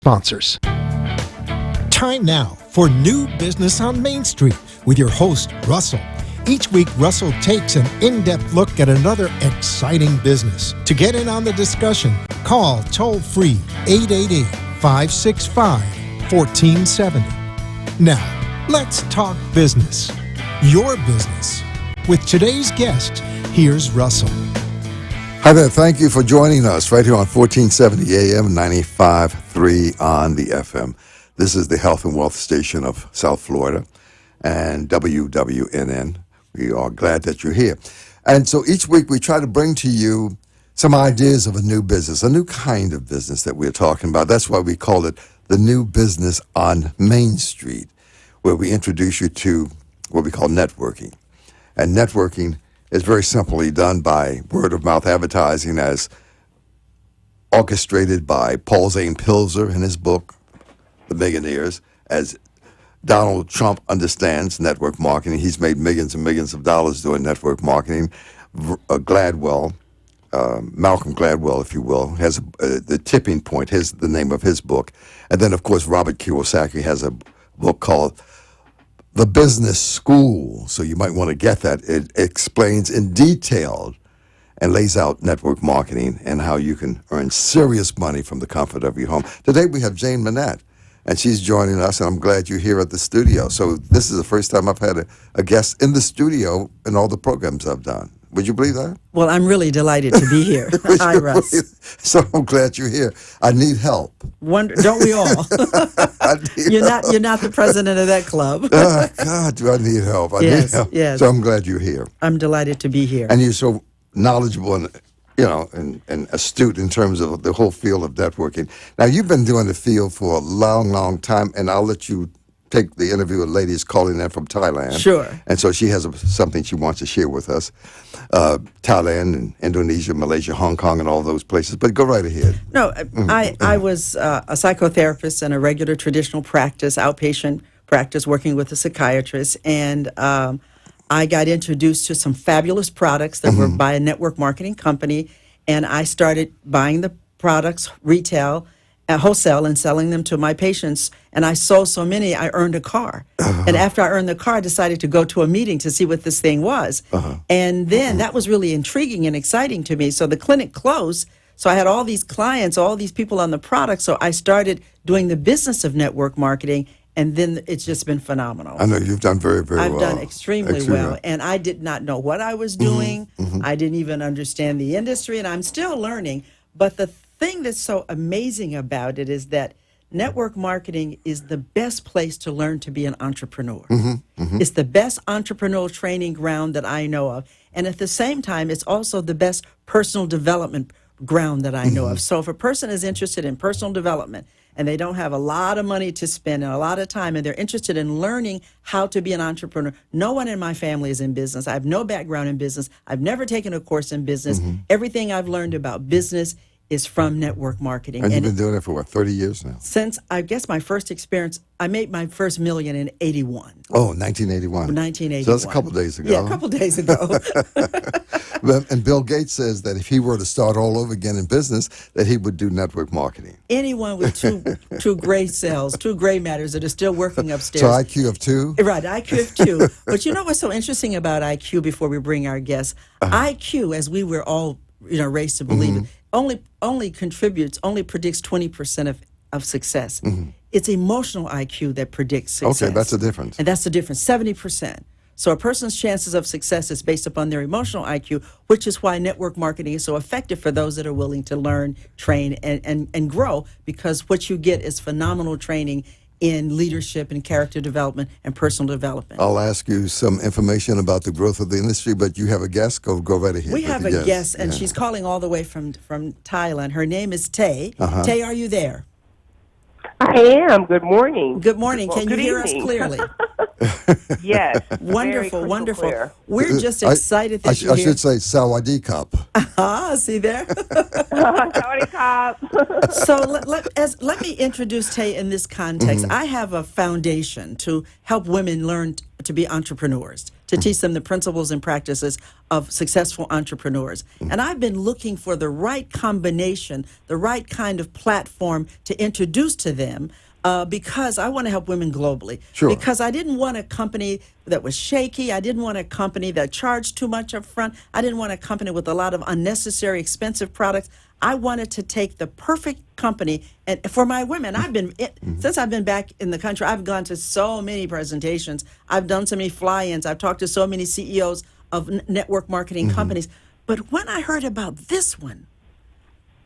Sponsors. Time now for New Business on Main Street with your host, Russell. Each week, Russell takes an in-depth look at another exciting business. To get in on the discussion, call toll-free 888-565-1470. Now, let's talk business. Your business. With today's guest, here's Russell. Hi there. Thank you for joining us right here on 1470 AM, 95.3 on the FM. This is the Health and Wealth Station of South Florida and WWNN. We are glad that you're here. And so each week we try to bring to you some ideas of a new business, a new kind of business that we're talking about. That's why we call it the New Business on Main Street, where we introduce you to what we call networking. And networking is very simply done by word-of-mouth advertising, as orchestrated by Paul Zane Pilzer in his book, The Millionaires, as Donald Trump understands network marketing. He's made millions and millions of dollars doing network marketing. Malcolm Gladwell, if you will, has The Tipping Point, the name of his book. And then, of course, Robert Kiyosaki has a book called The Business School, so you might want to get that. It explains in detail and lays out network marketing and how you can earn serious money from the comfort of your home. Today we have Jane Manette, and she's joining us, and I'm glad you're here at the studio. So this is the first time I've had a guest in the studio in all the programs I've done. Would you believe that? Well, I'm really delighted to be here. Hi, Russ. So I'm glad you're here. I need help. Don't we all? You're not the president of that club. God, do I need help? I need help. Yes. So I'm glad you're here. I'm delighted to be here. And you're so knowledgeable and astute in terms of the whole field of networking. Now, you've been doing the field for a long, long time, and I'll let you take the interview with ladies calling in from Thailand. Sure. And so she has something she wants to share with us. Thailand and Indonesia, Malaysia, Hong Kong, and all those places. But go right ahead. No, I was a psychotherapist in a regular traditional practice, outpatient practice, working with a psychiatrist. And I got introduced to some fabulous products that were by a network marketing company. And I started buying the products retail, wholesale, and selling them to my patients. And I sold so many, I earned a car. And after I earned the car, I decided to go to a meeting to see what this thing was. And then that was really intriguing and exciting to me. So the clinic closed. So I had all these clients, all these people on the product. So I started doing the business of network marketing. And then it's just been phenomenal. I know you've done very, very well. I've done extremely well. And I did not know what I was doing. I didn't even understand the industry. And I'm still learning. But the thing that's so amazing about it is that network marketing is the best place to learn to be an entrepreneur. It's the best entrepreneurial training ground that I know of. And at the same time, it's also the best personal development ground that I know of. So if a person is interested in personal development and they don't have a lot of money to spend and a lot of time and they're interested in learning how to be an entrepreneur, no one in my family is in business. I have no background in business. I've never taken a course in business. Everything I've learned about business is from network marketing. And you've been doing it for, 30 years now? Since, I guess, my first experience, I made my first million in 81. Oh, 1981. 1981. So that's a couple days ago. Yeah, a couple days ago. And Bill Gates says that if he were to start all over again in business, that he would do network marketing. Anyone with two gray cells, two gray matters that are still working upstairs. So IQ of 2? Right, IQ of 2. But you know what's so interesting about IQ before we bring our guests? IQ, as we were all raised to believe it, only predicts 20% of success. It's emotional IQ that predicts success. Okay, that's the difference. And that's the difference, 70%. So a person's chances of success is based upon their emotional IQ, which is why network marketing is so effective for those that are willing to learn, train, and grow, because what you get is phenomenal training in leadership and character development and personal development. I'll ask you some information about the growth of the industry, but you have a guest. Go right ahead. We have a guest, and she's calling all the way from Thailand. Her name is Tay. Tay, are you there? I am. Good morning. Good morning. Well, Can you hear us clearly? Yes. Wonderful, wonderful. Clear. We're just excited that you're I here. should say Sawadee Cup. See there? Sorry, cop. So let me introduce Tay in this context. I have a foundation to help women learn to be entrepreneurs, to teach them the principles and practices of successful entrepreneurs. And I've been looking for the right combination, the right kind of platform to introduce to them because I want to help women globally. Sure. Because I didn't want a company that was shaky. I didn't want a company that charged too much up front. I didn't want a company with a lot of unnecessary expensive products. I wanted to take the perfect company. And for my women, since I've been back in the country, I've gone to so many presentations. I've done so many fly-ins. I've talked to so many CEOs of network marketing companies. But when I heard about this one,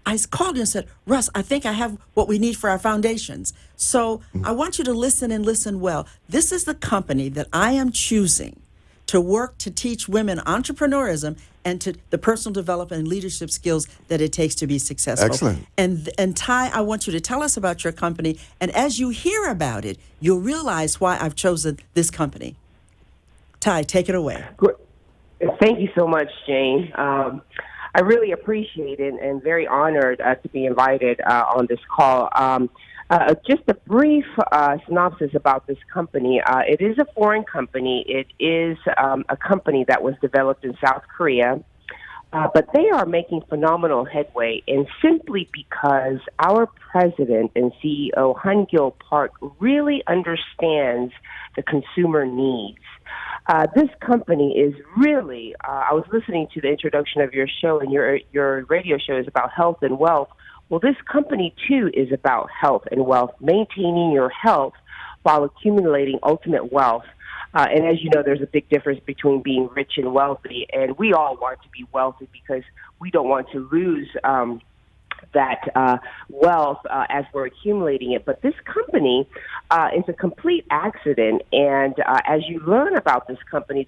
I called you and said, Russ, I think I have what we need for our foundations. So I want you to listen and listen well. This is the company that I am choosing to work to teach women entrepreneurism and to the personal development and leadership skills that it takes to be successful. Excellent. And Ty, I want you to tell us about your company. And as you hear about it, you'll realize why I've chosen this company. Ty, take it away. Thank you so much, Jane. I really appreciate it and very honored to be invited on this call. Just a brief synopsis about this company. It is a foreign company. It is a company that was developed in South Korea, but they are making phenomenal headway, and simply because our president and CEO, Han-gil Park, really understands the consumer needs. This company is really, I was listening to the introduction of your show, and your radio show is about health and wealth. Well, this company, too, is about health and wealth, maintaining your health while accumulating ultimate wealth. And as you know, there's a big difference between being rich and wealthy, and we all want to be wealthy because we don't want to lose that wealth as we're accumulating it. But this company is a complete accident, and as you learn about this company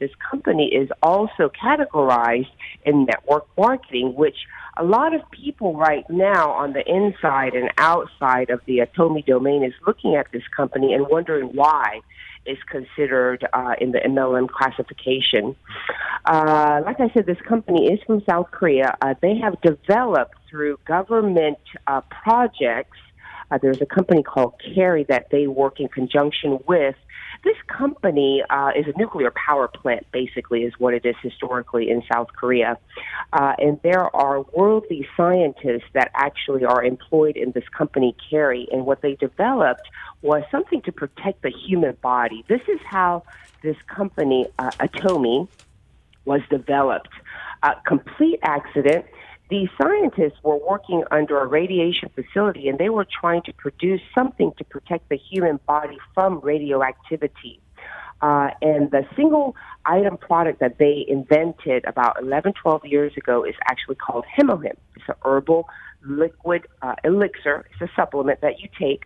is also categorized in network marketing, which a lot of people right now on the inside and outside of the Atomy domain is looking at this company and wondering why it's considered in the MLM classification. Like I said, this company is from South Korea. They have developed through government projects. There's a company called Carry that they work in conjunction with. This company is a nuclear power plant, basically, is what it is historically in South Korea. And there are worldly scientists that actually are employed in this company, Carry. And what they developed was something to protect the human body. This is how this company, Atomy, was developed. Complete accident. The scientists were working under a radiation facility, and they were trying to produce something to protect the human body from radioactivity. And the single item product that they invented about 11, 12 years ago is actually called HemoHim. It's an herbal liquid elixir. It's a supplement that you take.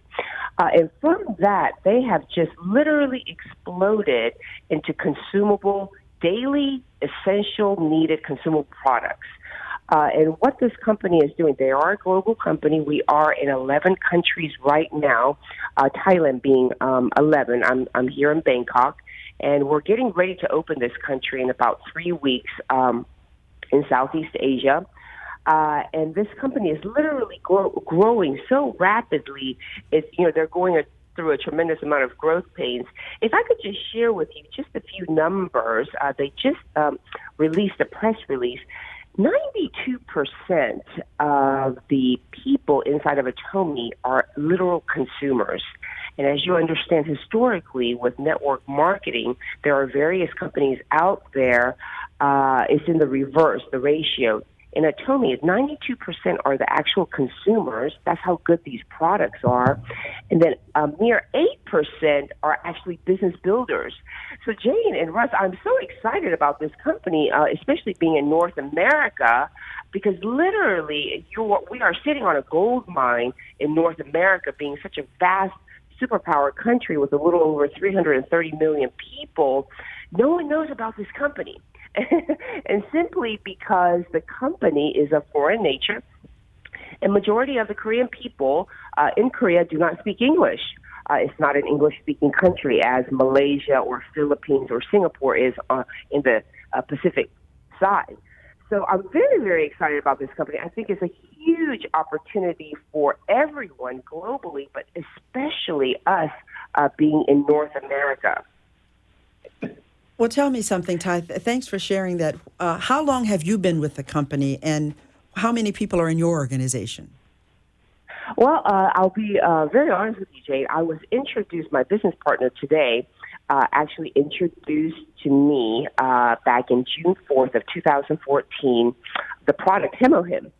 And from that, they have just literally exploded into consumable, daily, essential, needed consumable products. And what this company is doing, they are a global company. We are in 11 countries right now, Thailand being 11. I'm here in Bangkok, and we're getting ready to open this country in about 3 weeks in Southeast Asia. And this company is literally growing so rapidly. They're going through a tremendous amount of growth pains. If I could just share with you just a few numbers, they just released a press release. 92% of the people inside of Atomy are literal consumers. And as you understand, historically, with network marketing, there are various companies out there. It's in the reverse, the ratio. In Atomy, 92% are the actual consumers. That's how good these products are. And then a mere 8% are actually business builders. So Jane and Russ, I'm so excited about this company, especially being in North America, because literally we are sitting on a gold mine in North America, being such a vast superpower country with a little over 330 million people. No one knows about this company. And simply because the company is of foreign nature, and majority of the Korean people in Korea do not speak English. It's not an English-speaking country as Malaysia or Philippines or Singapore is in the Pacific side. So I'm very, very excited about this company. I think it's a huge opportunity for everyone globally, but especially us being in North America. Well, tell me something, Ty. Thanks for sharing that. How long have you been with the company, and how many people are in your organization? Well, I'll be very honest with you, Jane. I was introduced, my business partner today actually introduced to me back in June 4th of 2014 the product HemoHim.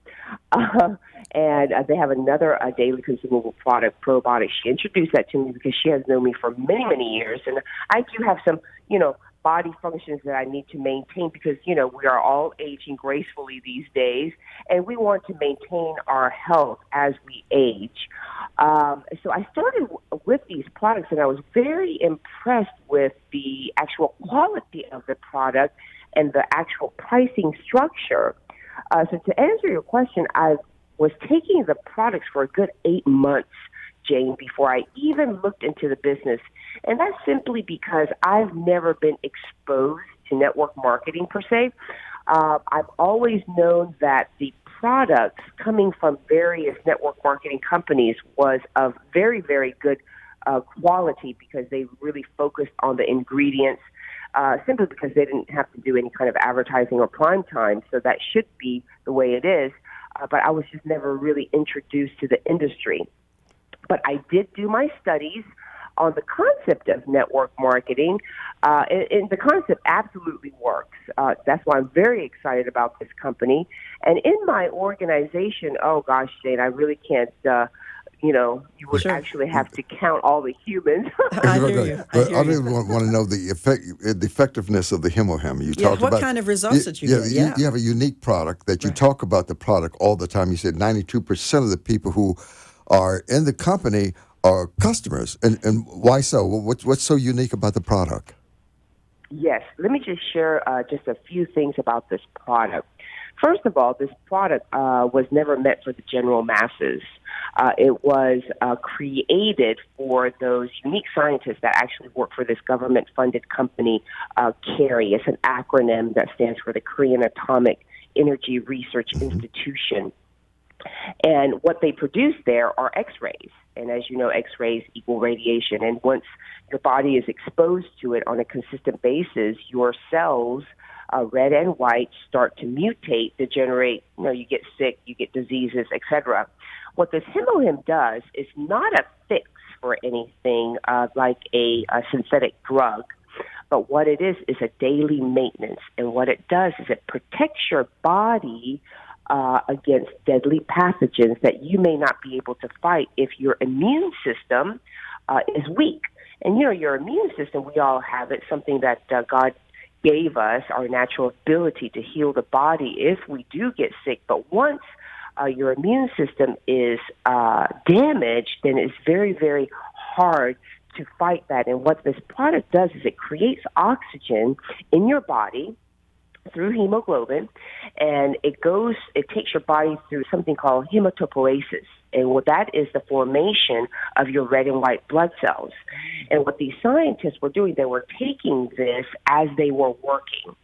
And they have another daily consumable product, Probiotics. She introduced that to me because she has known me for many, many years. And I do have some, body functions that I need to maintain because, we are all aging gracefully these days, and we want to maintain our health as we age. So I started with these products, and I was very impressed with the actual quality of the product and the actual pricing structure. So to answer your question, I was taking the products for a good 8 months, Jane, before I even looked into the business. And that's simply because I've never been exposed to network marketing per se. I've always known that the products coming from various network marketing companies was of very, very good quality because they really focused on the ingredients simply because they didn't have to do any kind of advertising or prime time. So that should be the way it is. But I was just never really introduced to the industry. But I did do my studies on the concept of network marketing, and the concept absolutely works. That's why I'm very excited about this company. And in my organization, oh gosh, Jane, I really can't, you would actually have to count all the humans. I hear you. I really want to know the effectiveness of the HemoHim. You talked what about kind of results that you get? You have a unique product that you talk about the product all the time. You said 92% of the people who are in the company are customers. And why so? What's so unique about the product? Yes. Let me just share just a few things about this product. First of all, this product was never meant for the general masses. It was created for those unique scientists that actually work for this government-funded company, CARI. It's an acronym that stands for the Korean Atomic Energy Research Institution. And what they produce there are X-rays. And as you know, X-rays equal radiation. And once your body is exposed to it on a consistent basis, your cells, red and white, start to mutate, degenerate. You get sick, you get diseases, etc. What this HemoHim does is not a fix for anything like a synthetic drug. But what it is a daily maintenance. And what it does is it protects your body against deadly pathogens that you may not be able to fight if your immune system is weak. And, your immune system, we all have it, something that God gave us, our natural ability to heal the body if we do get sick. But once your immune system is damaged, then it's very, very hard to fight that. And what this product does is it creates oxygen in your body through hemoglobin, and it takes your body through something called hematopoiesis. And what that is the formation of your red and white blood cells. And what these scientists were doing, they were taking this as they were working.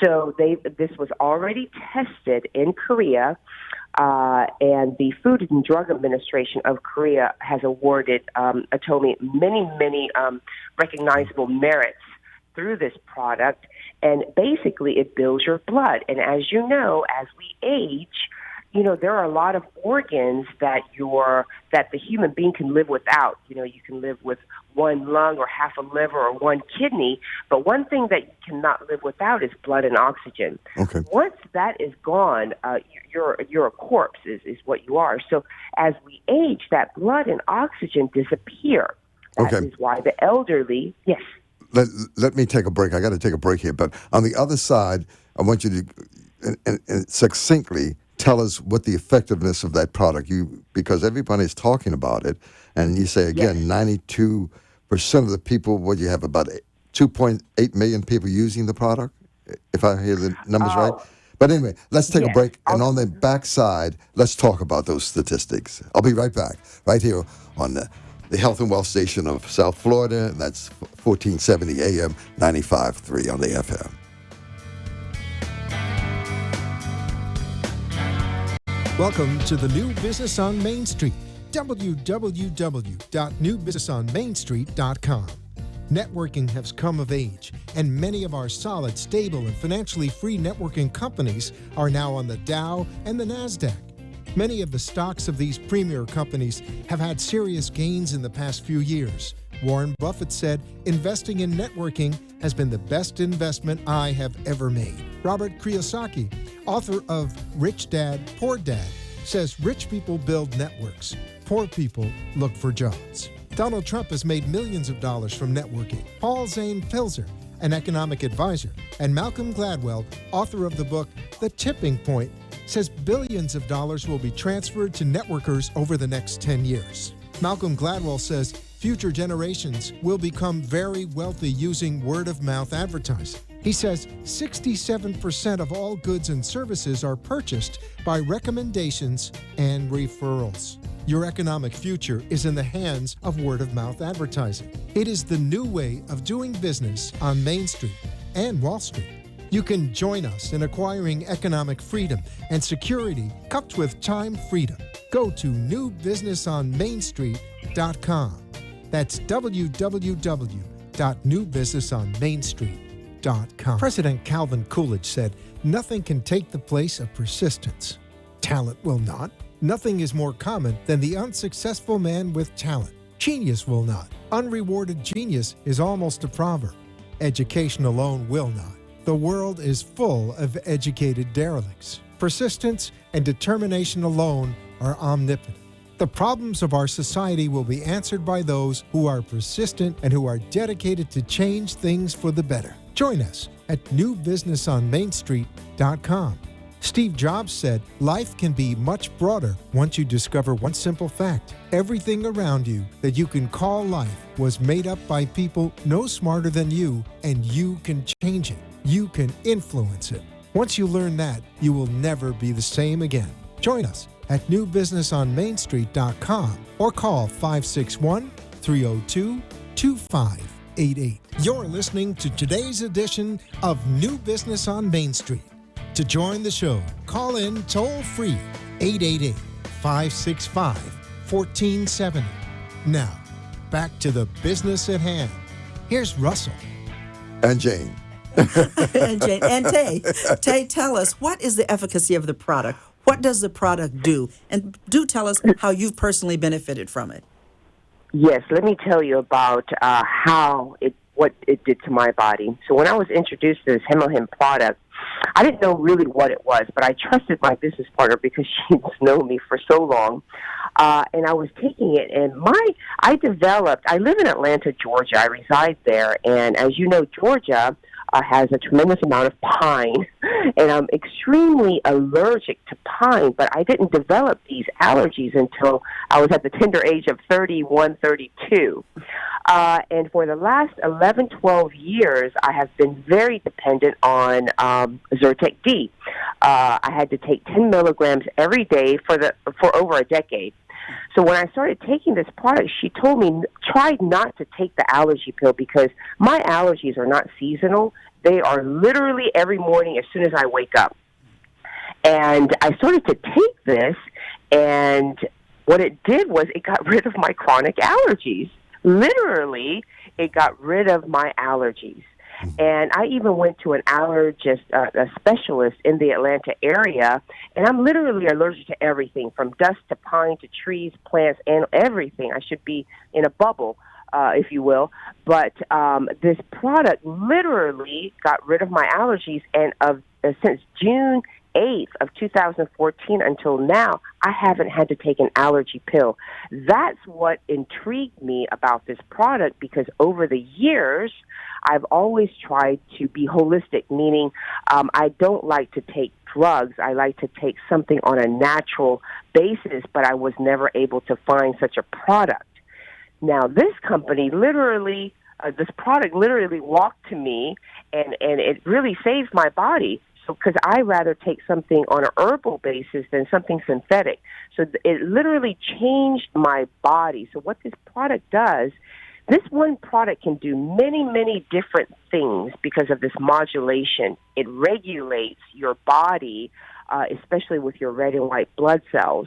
So this was already tested in Korea, and the Food and Drug Administration of Korea has awarded Atomy many recognizable merits through this product, and basically it builds your blood. And as you know, as we age, there are a lot of organs that the human being can live without. You can live with one lung or half a liver or one kidney, but one thing that you cannot live without is blood and oxygen. Okay. Once that is gone, you're a corpse is what you are. So as we age, that blood and oxygen disappear. That is why the elderly, yes. Let me take a break. I got to take a break here. But on the other side, I want you to and succinctly tell us what the effectiveness of that product, because everybody's talking about it, and you say, again, 92% of the people, what you have about 2.8 million people using the product, if I hear the numbers right. But anyway, let's take a break, and on the backside, let's talk about those statistics. I'll be right back, right here on the Health and Wealth Station of South Florida, and that's 1470 AM, 95.3 on the FM. Welcome to the New Business on Main Street, www.newbusinessonmainstreet.com. Networking has come of age, and many of our solid, stable, and financially free networking companies are now on the Dow and the NASDAQ. Many of the stocks of these premier companies have had serious gains in the past few years. Warren Buffett said, investing in networking has been the best investment I have ever made. Robert Kiyosaki, author of Rich Dad, Poor Dad, says rich people build networks, poor people look for jobs. Donald Trump has made millions of dollars from networking. Paul Zane Pilzer, an economic advisor, and Malcolm Gladwell, author of the book The Tipping Point, says billions of dollars will be transferred to networkers over the next 10 years. Malcolm Gladwell says future generations will become very wealthy using word-of-mouth advertising. He says 67% of all goods and services are purchased by recommendations and referrals. Your economic future is in the hands of word-of-mouth advertising. It is the new way of doing business on Main Street and Wall Street. You can join us in acquiring economic freedom and security coupled with time freedom. Go to newbusinessonmainstreet.com. That's www.newbusinessonmainstreet.com. President Calvin Coolidge said, "Nothing can take the place of persistence. Talent will not. Nothing is more common than the unsuccessful man with talent. Genius will not. Unrewarded genius is almost a proverb. Education alone will not. The world is full of educated derelicts. Persistence and determination alone are omnipotent. The problems of our society will be answered by those who are persistent and who are dedicated to change things for the better." Join us at newbusinessonmainstreet.com. Steve Jobs said, "Life can be much broader once you discover one simple fact. Everything around you that you can call life was made up by people no smarter than you, and you can change it. You can influence it. Once you learn that, you will never be the same again." Join us at newbusinessonmainstreet.com or call 561-302-2588. You're listening to today's edition of New Business on Main Street. To join the show, call in toll-free 888-565-1470. Now, back to the business at hand. Here's Russell. And Jane. And Jane. And Tay. Tay, tell us, what is the efficacy of the product? What does the product do? And do tell us how you've personally benefited from it. Yes, let me tell you about what it did to my body. So when I was introduced to this HemoHim product, I didn't know really what it was, but I trusted my business partner because she's known me for so long. And I was taking it, and I live in Atlanta, Georgia. I reside there, and as you know, Georgia has a tremendous amount of pine, and I'm extremely allergic to pine, but I didn't develop these allergies until I was at the tender age of 31, 32. And for the last 11, 12 years, I have been very dependent on Zyrtec D. I had to take 10 milligrams every day for over a decade. So when I started taking this product, she told me, try not to take the allergy pill because my allergies are not seasonal. They are literally every morning as soon as I wake up. And I started to take this, and what it did was it got rid of my chronic allergies. Literally, it got rid of my allergies. And I even went to an allergist, a specialist in the Atlanta area, and I'm literally allergic to everything, from dust to pine to trees, plants, and everything. I should be in a bubble, if you will. But this product literally got rid of my allergies, and since June 8th of 2014 until now, I haven't had to take an allergy pill. That's what intrigued me about this product, because over the years, I've always tried to be holistic, meaning I don't like to take drugs. I like to take something on a natural basis, but I was never able to find such a product. Now, this company literally, this product literally walked to me, and it really saved my body. So, because I rather take something on an herbal basis than something synthetic. So it literally changed my body. So what this product does, this one product can do many, many different things because of this modulation. It regulates your body, especially with your red and white blood cells.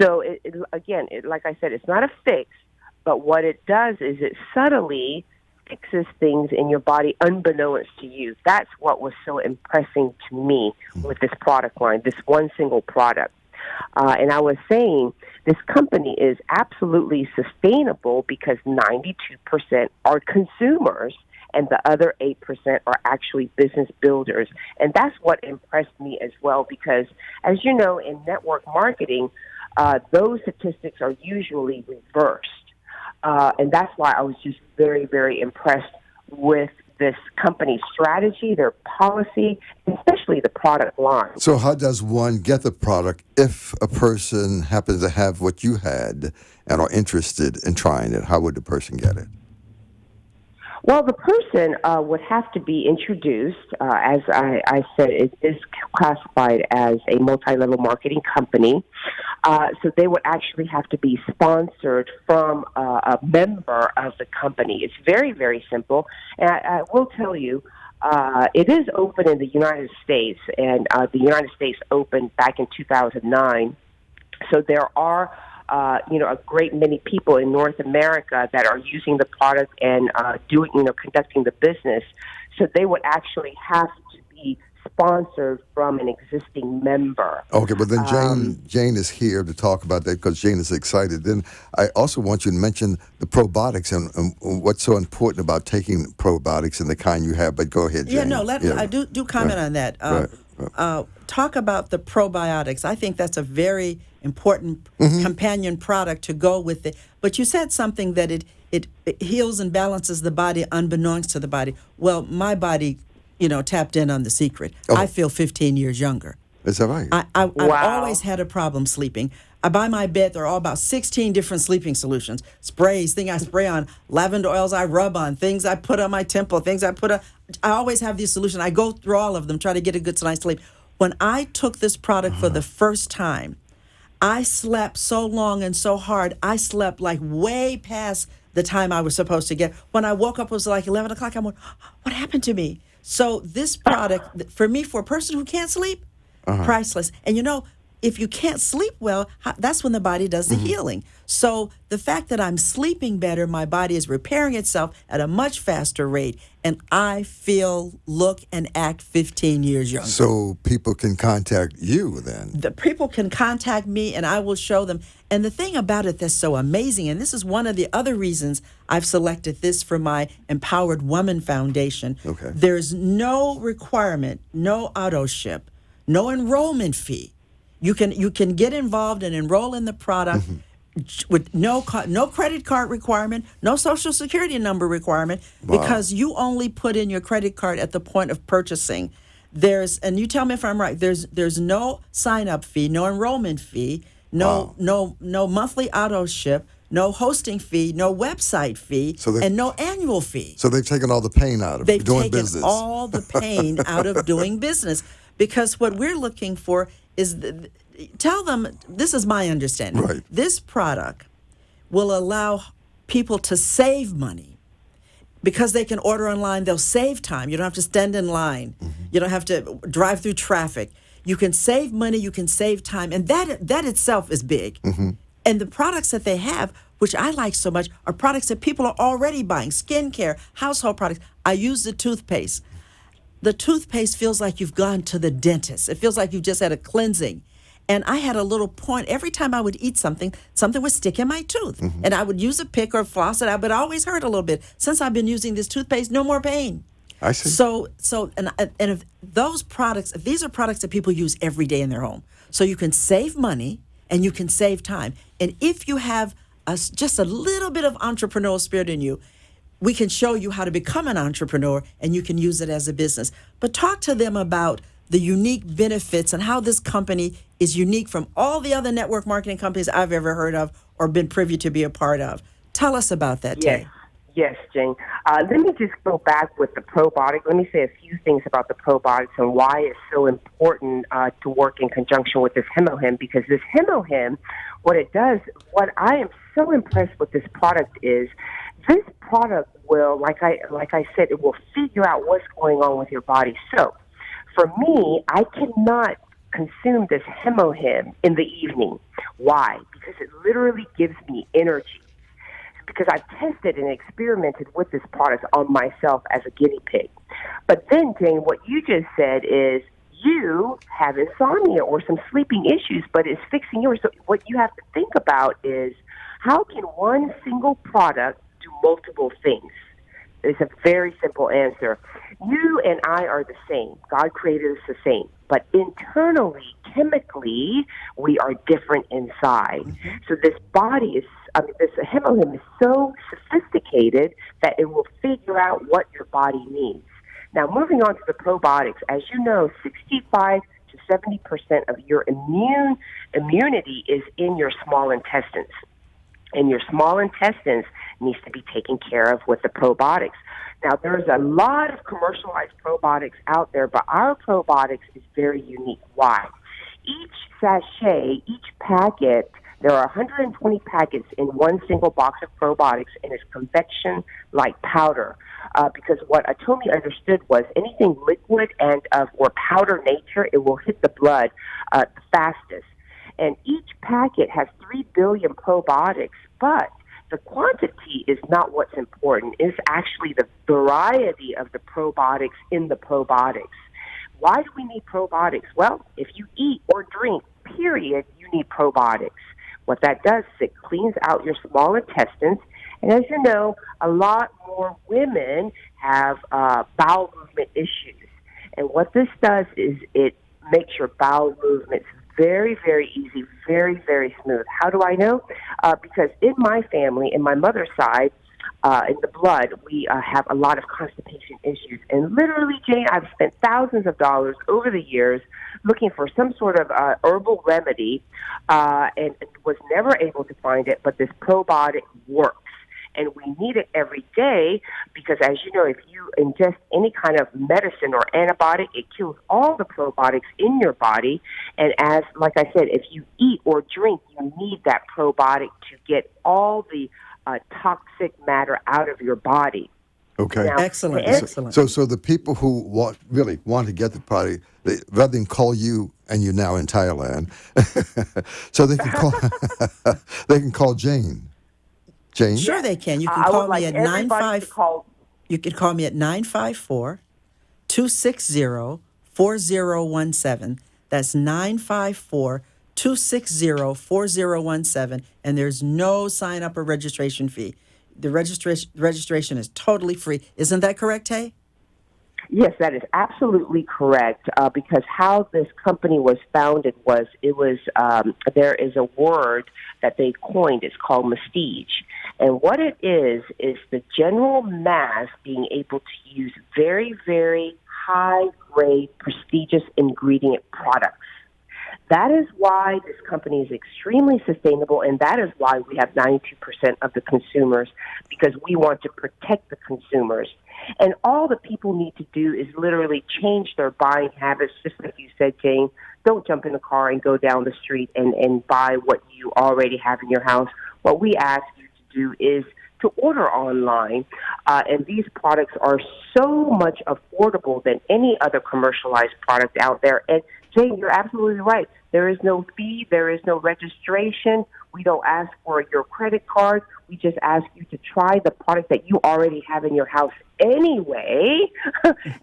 So, again, like I said, it's not a fix, but what it does is it subtly fixes things in your body unbeknownst to you. That's what was so impressing to me with this product line, this one single product. And I was saying this company is absolutely sustainable because 92% are consumers and the other 8% are actually business builders. And that's what impressed me as well because, as you know, in network marketing, those statistics are usually reversed. And that's why I was just very, very impressed with this company's strategy, their policy, and especially the product line. So how does one get the product if a person happens to have what you had and are interested in trying it? How would the person get it? Well, the person would have to be introduced. As I said, it is classified as a multi-level marketing company. So they would actually have to be sponsored from a member of the company. It's very, very simple. And I will tell you, it is open in the United States, and the United States opened back in 2009. So there are a great many people in North America that are using the product and conducting the business. So they would actually have to be sponsored from an existing member. Okay, but then Jane is here to talk about that because Jane is excited. Then I also want you to mention the probiotics and what's so important about taking probiotics and the kind you have. But go ahead, Jane. I do comment on that. Talk about the probiotics. I think that's a very important companion product to go with it. But you said something that it heals and balances the body unbeknownst to the body. Well, my body, tapped in on the secret. Oh. I feel 15 years younger. Is that right? I've always had a problem sleeping. I buy my bed. There are all about 16 different sleeping solutions. Sprays, things I spray on, lavender oils I rub on, things I put on my temple, things I put on. I always have these solutions. I go through all of them, try to get a good night's sleep. When I took this product for the first time, I slept so long and so hard. I slept like way past the time I was supposed to get. When I woke up, it was like 11 o'clock. I'm like, what happened to me? So this product, for me, for a person who can't sleep, priceless. And if you can't sleep well, that's when the body does the healing. So the fact that I'm sleeping better, my body is repairing itself at a much faster rate, and I feel, look, and act 15 years younger. So people can contact you then? The people can contact me, and I will show them. And the thing about it that's so amazing, and this is one of the other reasons I've selected this for my Empowered Woman Foundation. Okay. There's no requirement, no auto ship, no enrollment fee. You can get involved and enroll in the product with no credit card requirement, no social security number requirement, because you only put in your credit card at the point of purchasing. And you tell me if I'm right, there's no sign up fee, no enrollment fee, no monthly auto ship, no hosting fee, no website fee, and no annual fee. So they've taken all the pain out of doing business. They've taken all the pain out of doing business, because what we're looking for is tell them, this is my understanding. Right. This product will allow people to save money because they can order online. They'll save time. You don't have to stand in line. You don't have to drive through traffic. You can save money. You can save time. And that itself is big. And the products that they have, which I like so much, are products that people are already buying. Skincare, household products. I use the toothpaste. The toothpaste feels like you've gone to the dentist. It feels like you've just had a cleansing. And I had a little point. Every time I would eat something would stick in my tooth. And I would use a pick or floss it out, but it always hurt a little bit. Since I've been using this toothpaste, no more pain. I see. So if these are products that people use every day in their home. So you can save money and you can save time. And if you have just a little bit of entrepreneurial spirit in you, we can show you how to become an entrepreneur, and you can use it as a business. But talk to them about the unique benefits and how this company is unique from all the other network marketing companies I've ever heard of or been privy to be a part of. Tell us about that, Tay. Yes, Jane. Let me just go back with the probiotic. Let me say a few things about the probiotics and why it's so important to work in conjunction with this HemoHim, because this HemoHim, what it does, what I am so impressed with this product is, this product will, like I said, it will figure out what's going on with your body. So, for me, I cannot consume this HemoHim in the evening. Why? Because it literally gives me energy. because I've tested and experimented with this product on myself as a guinea pig. But then, Jane, what you just said is you have insomnia or some sleeping issues, but it's fixing yours. So what you have to think about is, how can one single product do multiple things? It's a very simple answer. You and I are the same. God created us the same. But internally, chemically, we are different inside. Mm-hmm. So this body this HemoHim is so sophisticated that it will figure out what your body needs. Now, moving on to the probiotics, as you know, 65 to 70% of your immunity is in your small intestines. And your small intestines needs to be taken care of with the probiotics. Now, there's a lot of commercialized probiotics out there, but our probiotics is very unique. Why? Each sachet, each packet, there are 120 packets in one single box of probiotics, and it's convection-like powder. Because what Atomy understood was anything liquid and or powder nature, it will hit the blood the fastest. And each packet has 3 billion probiotics, but the quantity is not what's important. It's actually the variety of the probiotics in the probiotics. Why do we need probiotics? Well, if you eat or drink, period, you need probiotics. What that does is it cleans out your small intestines. And as you know, a lot more women have bowel movement issues. And what this does is it makes your bowel movements very, very easy, very, very smooth. How do I know? Because in my family, in my mother's side, in the blood, we have a lot of constipation issues. And literally, Jane, I've spent thousands of dollars over the years looking for some sort of herbal remedy and was never able to find it, but this probiotic works. And we need it every day because, as you know, if you ingest any kind of medicine or antibiotic, it kills all the probiotics in your body. And like I said, if you eat or drink, you need that probiotic to get all the toxic matter out of your body. Okay. Now, excellent. So the people who really want to get the product, rather than call you, and you're now in Thailand, so they can call Jane. Jane? Sure, they can. You can call me at 954. You can call me at 954-260-4017. That's 954-260-4017, and there's no sign up or registration fee. The registration is totally free. Isn't that correct, Tay? Yes, that is absolutely correct. Because how this company was founded was there is a word that they coined. It's called prestige. And what it is the general mass being able to use very, very high-grade, prestigious ingredient products. That is why this company is extremely sustainable, and that is why we have 92% of the consumers, because we want to protect the consumers. And all the people need to do is literally change their buying habits, just like you said, Jane. Don't jump in the car and go down the street and buy what you already have in your house. What we ask you to do is to order online, and these products are so much affordable than any other commercialized product out there. And Jane, you're absolutely right. There is no fee. There is no registration. We don't ask for your credit card. We just ask you to try the product that you already have in your house anyway.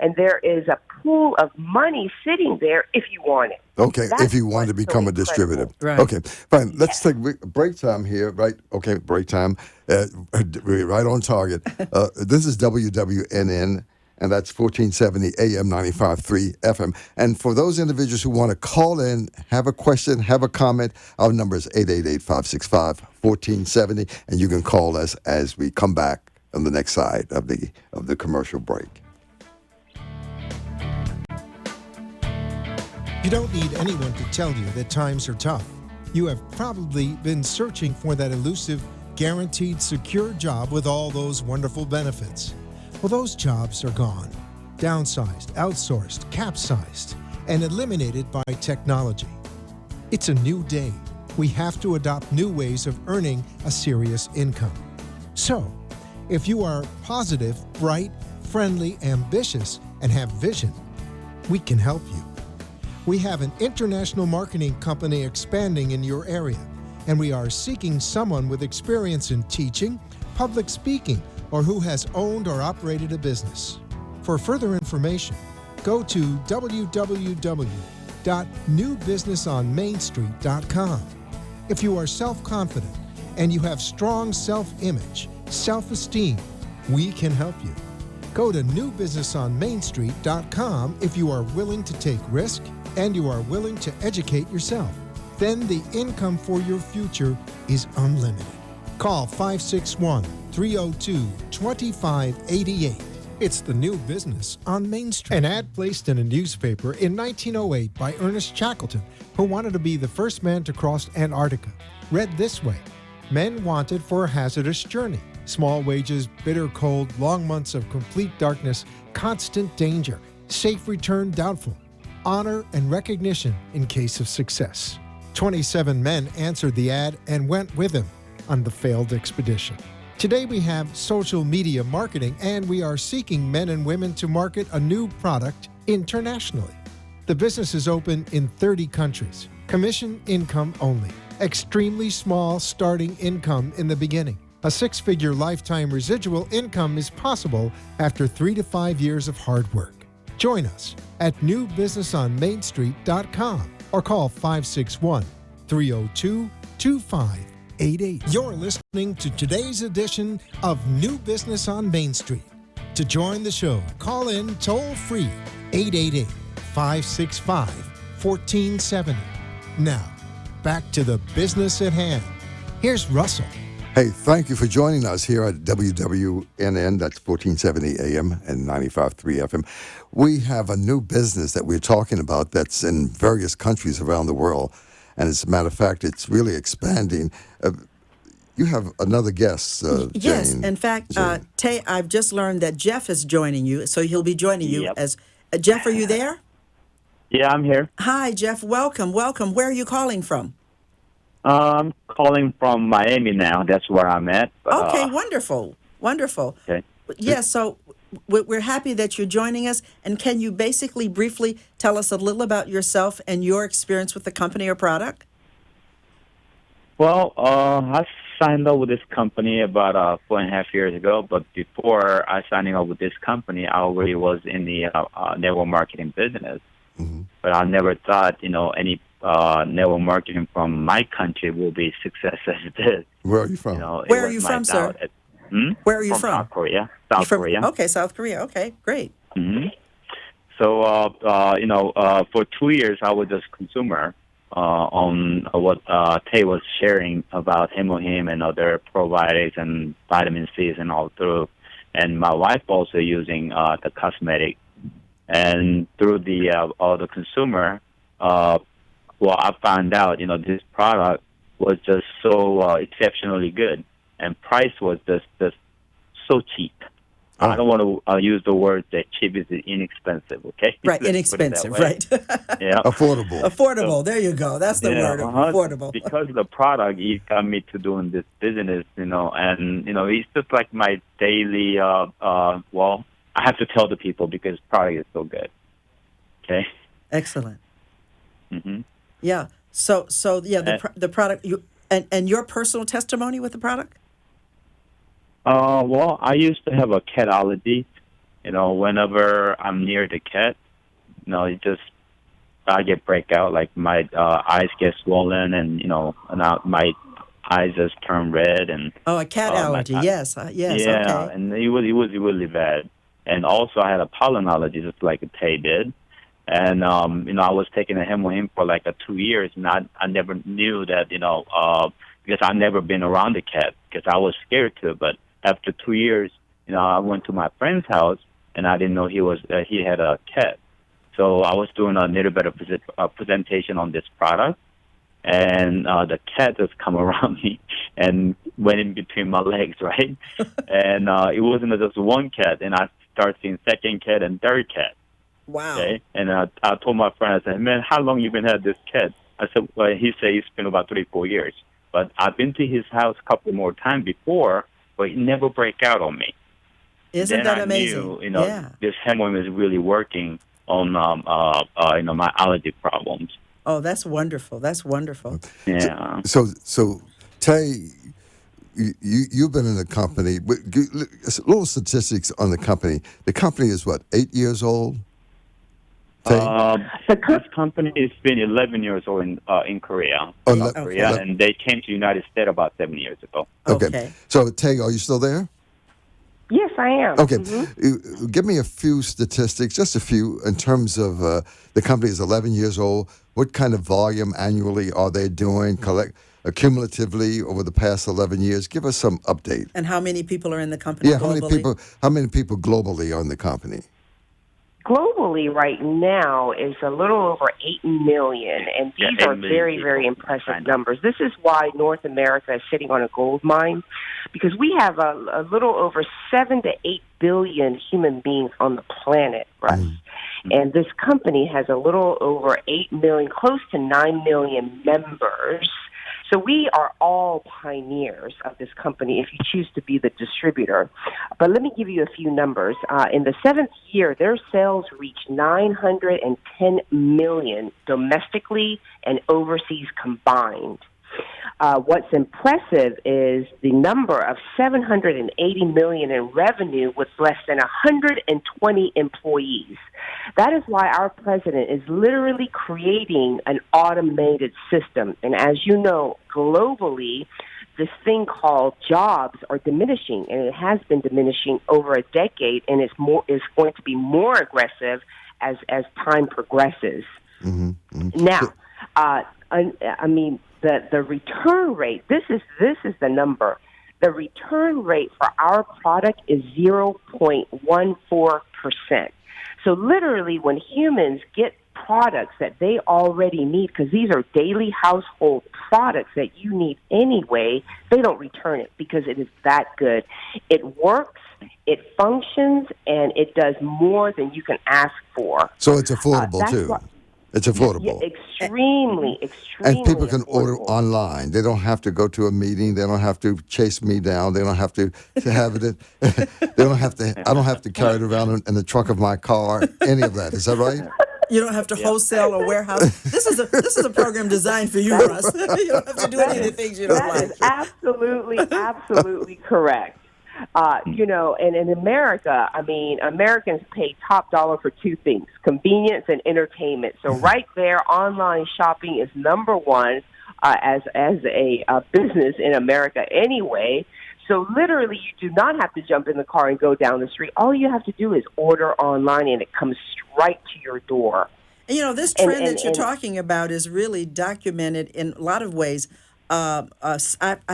And there is a pool of money sitting there if you want it. Okay, if you want to become a distributor. Right. Okay, fine. Let's take break time here, right? Okay, break time. We're right on target. This is WWNN. And that's 1470 AM 95.3 FM. And for those individuals who want to call in, have a question, have a comment, our number is 888-565-1470. And you can call us as we come back on the next side of the commercial break. You don't need anyone to tell you that times are tough. You have probably been searching for that elusive, guaranteed, secure job with all those wonderful benefits. Well, those jobs are gone, downsized, outsourced, capsized, and eliminated by technology. It's a new day. We have to adopt new ways of earning a serious income. So, if you are positive, bright, friendly, ambitious, and have vision, we can help you. We have an international marketing company expanding in your area, and we are seeking someone with experience in teaching, public speaking, or who has owned or operated a business. For further information, go to www.newbusinessonmainstreet.com. If you are self-confident and you have strong self-image, self-esteem, we can help you. Go to newbusinessonmainstreet.com if you are willing to take risk and you are willing to educate yourself. Then the income for your future is unlimited. Call 561-302-2588. It's the New Business on Main Street. An ad placed in a newspaper in 1908 by Ernest Shackleton, who wanted to be the first man to cross Antarctica, read this way: men wanted for a hazardous journey. Small wages, bitter cold, long months of complete darkness, constant danger, safe return doubtful, honor and recognition in case of success. 27 men answered the ad and went with him on the failed expedition. Today we have social media marketing, and we are seeking men and women to market a new product internationally. The business is open in 30 countries. Commission income only. Extremely small starting income in the beginning. A 6-figure lifetime residual income is possible after 3 to 5 years of hard work. Join us at newbusinessonmainstreet.com or call 561-302-2588. You're listening to today's edition of New Business on Main Street. To join the show, call in toll-free 888-565-1470. Now, back to the business at hand. Here's Russell. Hey, thank you for joining us here at WWNN, that's 1470 AM and 95.3 FM. We have a new business that we're talking about that's in various countries around the world. And as a matter of fact, it's really expanding. You have another guest, Yes, Jane. in fact, Jane. Tay, I've just learned that Jeff is joining you, so he'll be joining you Yep. as... Jeff, are you there? Yeah, I'm here. Hi, Jeff. Welcome. Where are you calling from? I'm calling from Miami now. That's where I'm at. But, Okay, wonderful. Okay. Yeah, so we're happy that you're joining us. And can you basically briefly tell us a little about yourself and your experience with the company or product? Well, I signed up with this company about 4.5 years ago. But before I signed up with this company, I already was in the network marketing business. Mm-hmm. But I never thought, any network marketing from my country will be success as this. Where are you from? Where are you from, sir? Where are you from? South Korea. South Korea. Okay, South Korea. Okay, great. Mm-hmm. So, for 2 years, I was just consumer on what Tay was sharing about HemoHim and other probiotics and vitamin C's and all through. And my wife also using the cosmetic. And through the consumer, I found out, this product was just so exceptionally good, and price was just so cheap. Oh. I don't want to use the word that cheap is inexpensive, okay? Right, Let's inexpensive, put it that way. right. Yeah. Affordable. Affordable, there you go. That's the word, affordable. Because of the product, it got me to doing this business, and, it's just like my daily, I have to tell the people because the product is so good, okay? Excellent. Mm-hmm. Yeah. So yeah, the product, and your personal testimony with the product? Well, I used to have a cat allergy. Whenever I'm near the cat, I get breakout, like my eyes get swollen, and my eyes just turn red, and a cat allergy. Yes. Yes. yeah, Okay. and it was really bad. And also, I had a pollen allergy, just like Tay did. And I was taking a HemoHim for like 2 years, and I never knew that, because I never been around the cat because I was scared to. But after 2 years, I went to my friend's house, and I didn't know he had a cat. So I was doing a little bit of presentation on this product, and the cat just come around me and went in between my legs, right? And it wasn't just one cat, and I started seeing second cat and third cat. Wow. Okay, and I told my friend, I said, "Man, how long you been had this cat?" I said, "Well," he said it's been about 3-4 years. But I've been to his house a couple more times before, but he never break out on me. Isn't then that I amazing? Knew, this HemoHim is really working on my allergy problems. Oh, that's wonderful. That's wonderful. Yeah. So Tay, you've been in the company. A little statistics on the company. The company is what, 8 years old? This company has been 11 years old in Korea. Korea, and they came to the United States about 7 years ago. Okay. So, Tay, are you still there? Yes, I am. Okay. Give me a few statistics, just a few, in terms of the company is 11 years old. What kind of volume annually are they doing, cumulatively over the past 11 years? Give us some update. And how many people are in the company globally? How many people globally are in the company? Globally right now is a little over 8 million, and these are very, very impressive numbers. This is why North America is sitting on a gold mine, because we have a little over 7 to 8 billion human beings on the planet, Russ. And this company has a little over 8 million, close to 9 million members. So we are all pioneers of this company if you choose to be the distributor. But let me give you a few numbers. In the 7th year, their sales reached $910 million domestically and overseas combined. What's impressive is the number of $780 million in revenue with less than 120 employees. That is why our president is literally creating an automated system. And as you know, globally, this thing called jobs are diminishing, and it has been diminishing over a decade, and it's going to be more aggressive as time progresses. Now, the return rate, this is the number. The return rate for our product is 0.14%. So literally when humans get products that they already need, because these are daily household products that you need anyway, they don't return it because it is that good. It works, it functions, and it does more than you can ask for. So it's affordable too. It's affordable. Yeah, extremely. And people can affordable. order online. They don't have to go to a meeting. They don't have to chase me down. They don't have to have it. They don't have to. I don't have to carry it around in the trunk of my car. Any of that. Is that right? You don't have to wholesale or warehouse. This is a program designed for you, Russ. You don't have to do any of the things you don't like. That is absolutely correct. And in America, Americans pay top dollar for two things: convenience and entertainment. So right there, online shopping is number one as a business in America anyway. So literally, you do not have to jump in the car and go down the street. All you have to do is order online, and it comes right to your door. And this trend that you're talking about is really documented in a lot of ways. I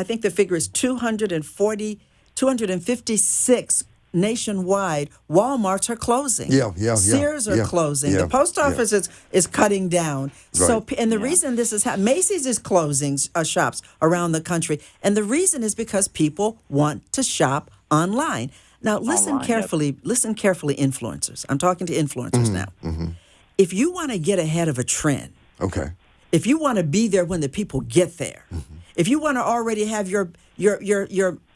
think the figure is 256 nationwide. Walmarts are closing. Sears are closing. The post office is cutting down. Right. So, and the reason this is happening, Macy's is closing shops around the country, and the reason is because people want to shop online. Now, listen carefully, influencers. I'm talking to influencers now. If you want to get ahead of a trend, if you want to be there when the people get there, if you want to already have your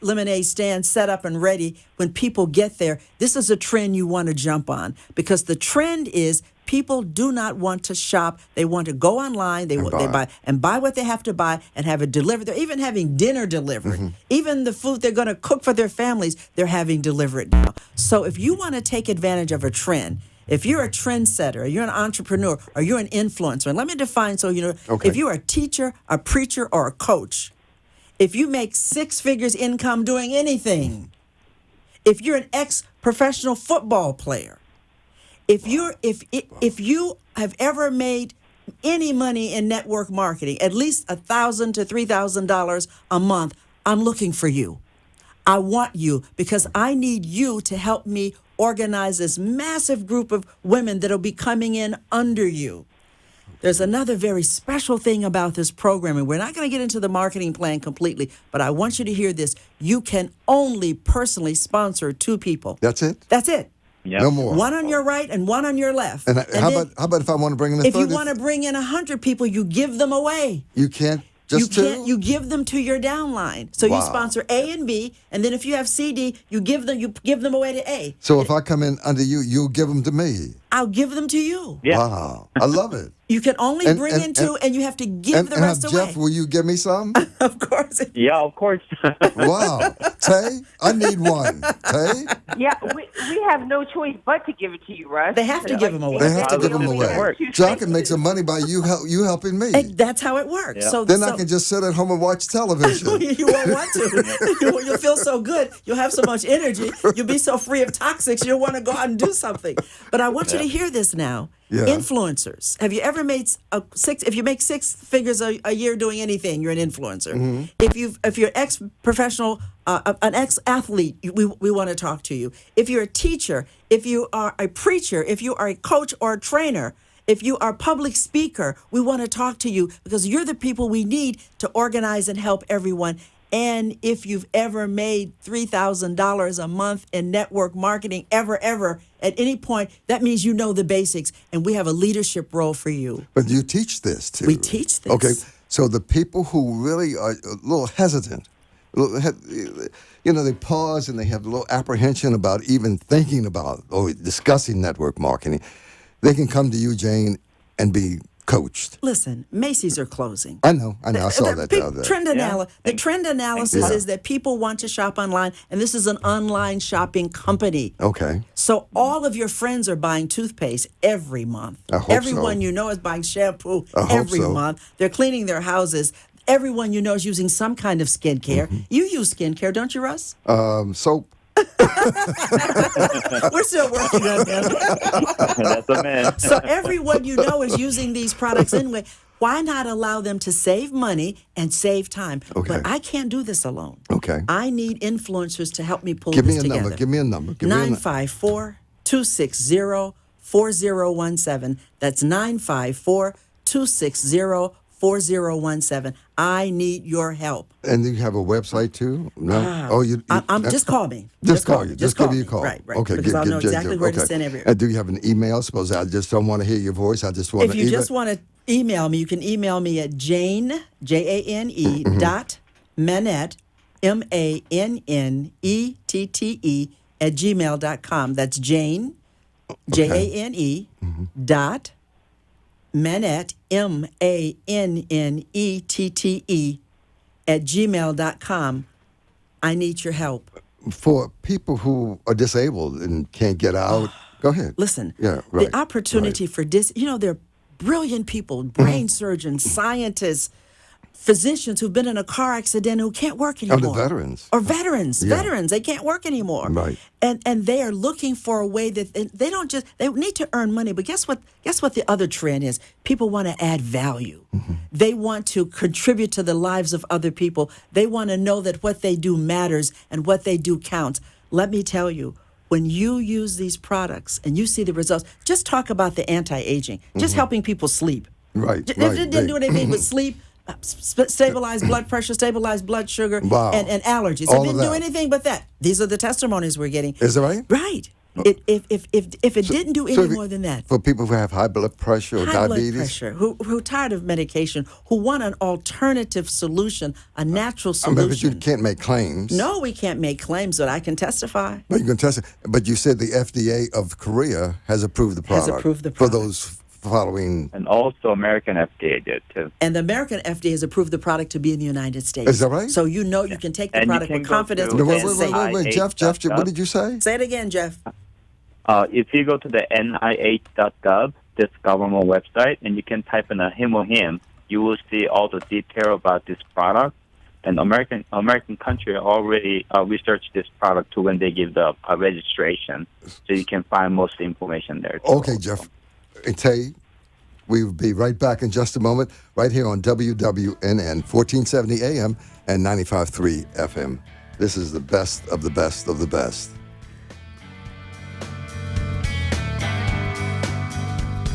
lemonade stand set up and ready when people get there, this is a trend you want to jump on, because the trend is people do not want to shop. They want to go online. They buy what they have to buy and have it delivered. They're even having dinner delivered. Even the food they're going to cook for their families, they're having delivered now. So if you want to take advantage of a trend, if you're a trendsetter, you're an entrepreneur, or you're an influencer, and let me define so you know, if you're a teacher, a preacher, or a coach, if you make 6 figures income doing anything, if you're an ex-professional football player, if you have ever made any money in network marketing, at least $1,000 to $3,000 a month, I'm looking for you. I want you, because I need you to help me organize this massive group of women that'll be coming in under you. There's another very special thing about this program, and we're not going to get into the marketing plan completely, but I want you to hear this. You can only personally sponsor 2 people. That's it? That's it. Yep. No more. One on your right and one on your left. And how about if I want to bring in a third? If you want to bring in 100 people, you give them away. You can't? You give them to your downline. So you sponsor A and B, and then if you have C, D, you give them away to A. So if I come in under you, you'll give them to me. I'll give them to you. Yeah. Wow. I love it. You can only bring in 2, and you have to give the rest away. Jeff, will you give me some? Of course. Yeah, of course. Wow. Tay, I need one. Tay? Yeah, we have no choice but to give it to you, Russ. They have to give them away. They have to give them Make it away. work. So I can make some money by you helping me. And that's how it works. Yeah. So Then I can just sit at home and watch television. you won't want to. You'll feel so good. You'll have so much energy. You'll be so free of toxics. You'll want to go out and do something. But I want you to hear this now. Yeah. Influencers. Have you ever made if you make 6 figures a year doing anything, you're an influencer. Mm-hmm. If you're ex-professional, an ex-athlete, we want to talk to you. If you're a teacher, if you are a preacher, if you are a coach or a trainer, if you are a public speaker, we want to talk to you because you're the people we need to organize and help everyone. And if you've ever made $3,000 a month in network marketing, ever, at any point, that means you know the basics, and we have a leadership role for you. But you teach this, too. We teach this. Okay, so the people who really are a little hesitant, they pause and they have a little apprehension about even thinking about or discussing network marketing, they can come to you, Jane, and be coached. Listen, Macy's are closing. I know. I saw that the other day. The trend analysis is that people want to shop online, and this is an online shopping company. Okay. So all of your friends are buying toothpaste every month. I hope Everyone so. you know is buying shampoo I hope every so. month. They're cleaning their houses. Everyone you know is using some kind of skincare. You use skincare, don't you, Russ? Soap. We're still working on that. That's a man. So everyone you know is using these products anyway. Why not allow them to save money and save time? Okay. But I can't do this alone. Okay. I need influencers to help me pull Give this me a together. number. Give me a number. 954-260-4017. That's 954-260-4017. I need your help. And you have a website too? No. I'm just call me. Just call you. Just call give you me. a call. Right. Okay. Because I'll know exactly where to send everything. And do you have an email? Suppose I just don't want to hear your voice. I just want If you just want to email me, you can email me at Jane, Jane, .Manette, MANNETTE @gmail.com. That's Jane, JANE, Manette, MANNETTE @gmail.com. I need your help. For people who are disabled and can't get out, go ahead. Listen, Yeah, right, the opportunity for they're brilliant people, brain surgeons, scientists, physicians who've been in a car accident who can't work anymore. Oh, the veterans. Or veterans. Yeah. Veterans, they can't work anymore. Right. And they are looking for a way that they don't just, they need to earn money, but guess what the other trend is? People want to add value. They want to contribute to the lives of other people. They want to know that what they do matters and what they do counts. Let me tell you, when you use these products and you see the results, just talk about the anti-aging, just helping people sleep. Right. If it didn't do anything but sleep, stabilize blood pressure, stabilize blood sugar, Wow. and allergies. All It of didn't do that. anything but that. These are the testimonies we're getting. Is that right? Right. If it didn't do any more than that. For people who have high blood pressure or High diabetes? blood pressure, who are tired of medication, who want an alternative solution, a natural I mean, but you solution. can't make claims. No, we can't make claims, but I can testify. But you can test it. But you said the FDA of Korea has approved the product. approved the For product. those following. And also American FDA did too. And the American FDA has approved the product to be in the United States. Is that right? So you know you can take the And you product can with go confidence. to- No, because wait, it's wait, safe. wait, Jeff, what did you say? Say it again, Jeff. If you go to the NIH.gov, this government website, and you can type in a HemoHim, you will see all the detail about this product. And American country already researched this product to when they give the registration, so you can find most information there. Too. Okay, Jeff. And Tay, we'll be right back in just a moment, right here on WWNN, 1470 AM and 95.3 FM. This is the best of the best of the best.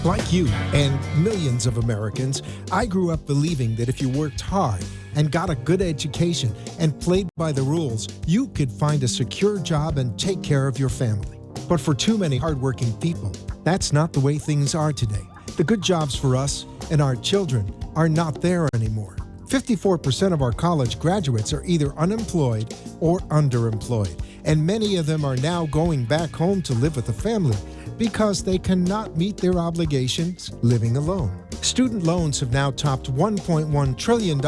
Like you and millions of Americans, I grew up believing that if you worked hard and got a good education and played by the rules, you could find a secure job and take care of your family. But for too many hardworking people, that's not the way things are today. The good jobs for us and our children are not there anymore. 54% of our college graduates are either unemployed or underemployed, and many of them are now going back home to live with a family. because they cannot meet their obligations living alone. Student loans have now topped $1.1 trillion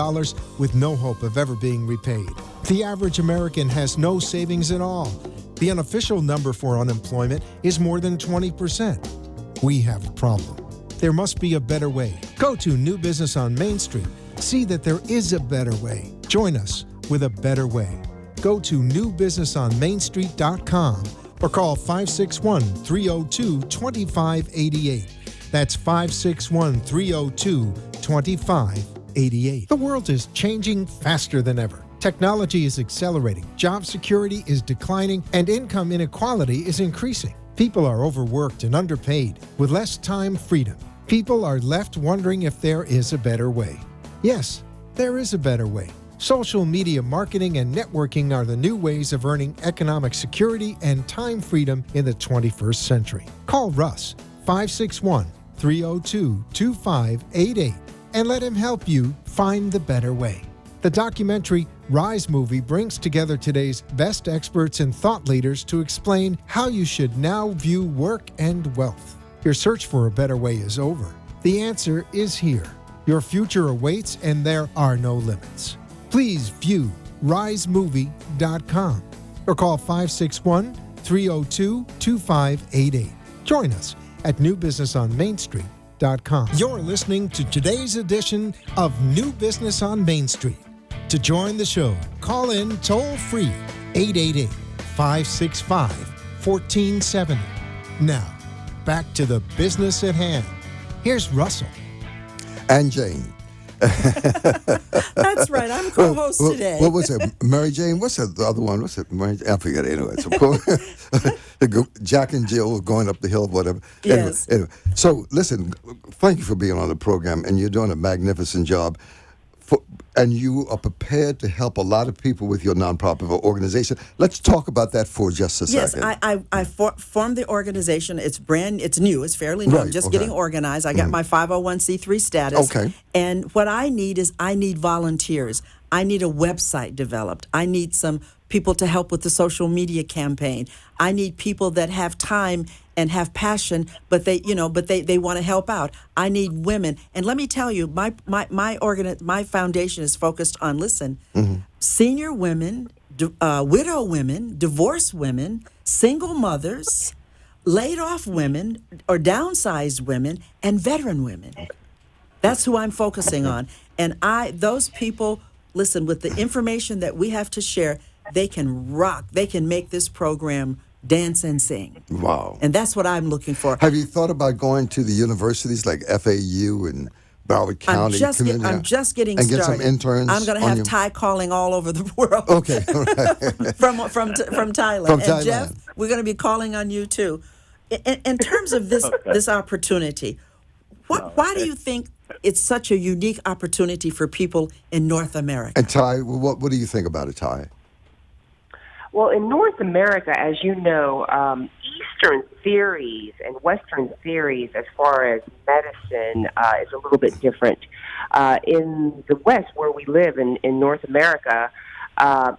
with no hope of ever being repaid. The average American has no savings at all. The unofficial number for unemployment is more than 20%. We have a problem. There must be a better way. Go to New Business on Main Street. See that there is a better way. Join us with a better way. Go to newbusinessonmainstreet.com or call 561-302-2588. That's 561-302-2588. The world is changing faster than ever. Technology is accelerating, job security is declining, and income inequality is increasing. People are overworked and underpaid with less time freedom. People are left wondering if there is a better way. Yes, there is a better way. Social media marketing and networking are the new ways of earning economic security and time freedom in the 21st century. Call Russ, 561-302-2588, and let him help you find the better way. The documentary Rise Movie brings together today's best experts and thought leaders to explain how you should now view work and wealth. Your search for a better way is over. The answer is here. Your future awaits, and there are no limits. Please view risemovie.com or call 561-302-2588. Join us at newbusinessonmainstreet.com. You're listening to today's edition of New Business on Main Street. To join the show, call in toll-free 888-565-1470. Now, back to the business at hand. Here's Russell. And Jane. That's right. I'm co-host today. What was it? Mary Jane? What's the other one? What's it? Mary, I forget it anyway. So, Jack and Jill going up the hill, whatever. Yes. Anyway. So, listen, thank you for being on the program, and you're doing a magnificent job. And you are prepared to help a lot of people with your nonprofit organization. Let's talk about that for just a second. Yes, I formed the organization. It's new. It's fairly new. Right, I'm just okay. getting organized. I got my 501c3 status. Okay. And what I need volunteers. I need a website developed. I need some people to help with the social media campaign. I need people that have time and have passion, but they want to help out. I need women. And let me tell you, my foundation is focused on, senior women, widow women, divorced women, single mothers, laid off women or downsized women, and veteran women. That's who I'm focusing on. And those people, with the information that we have to share, they can rock. They can make this program dance and sing. Wow. And that's what I'm looking for. Have you thought about going to the universities like FAU and Broward County? I'm just getting and started. Get some interns. I'm going to have Thai calling all over the world. Okay. All right. from Thailand. From and Thailand. Jeff, we're going to be calling on you too. In terms of this opportunity, why do you think it's such a unique opportunity for people in North America? And Ty, what do you think about it, Ty? Well, in North America, as you know, Eastern theories and Western theories as far as medicine is a little bit different. In the West, where we live in North America,